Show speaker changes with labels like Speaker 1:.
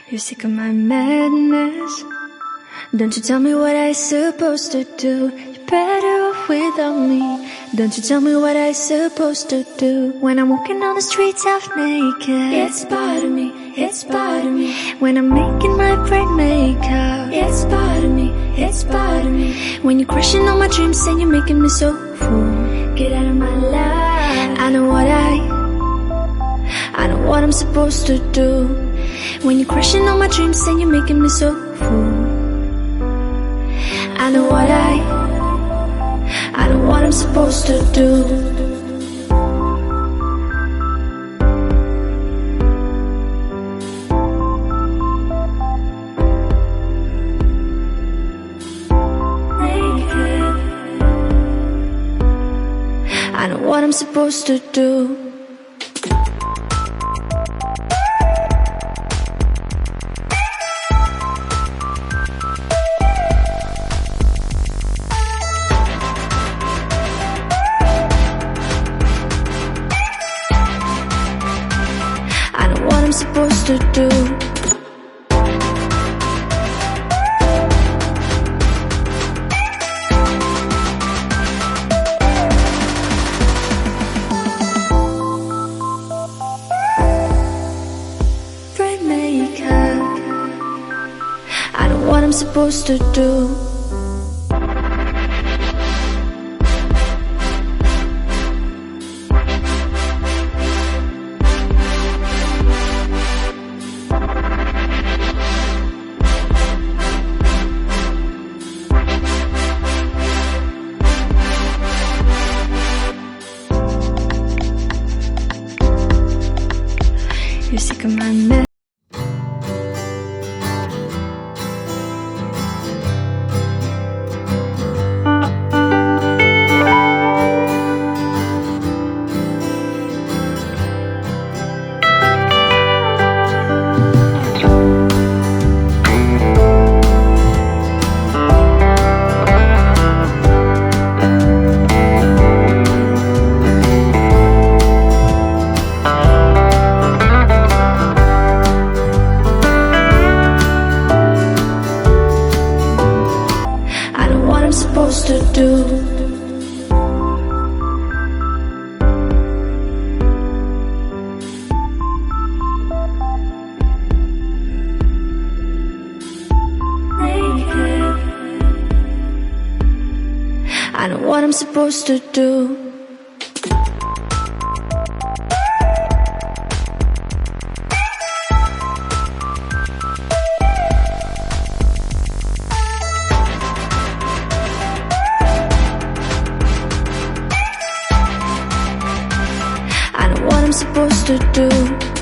Speaker 1: You're sick of my madness. Don't you tell me what I supposed to do. You're better off without me. Don't you tell me what I supposed to do. When I'm walking on the streets half naked, it's bothering me, it's bothering me. When I'm making my brain makeup, it's bothering me, it's bothering me. When you're crushing all my dreams and you're making me so full, get out of my life. I know what I'm supposed to do. When you're crushing all my dreams and you're making me so full, I know what I'm supposed to do. I know what I'm supposed to do. I know what I'm supposed to do. I know what I'm supposed to do. You're sick of my mess. Supposed to do. I know what I'm supposed to do. I know what I'm supposed to do.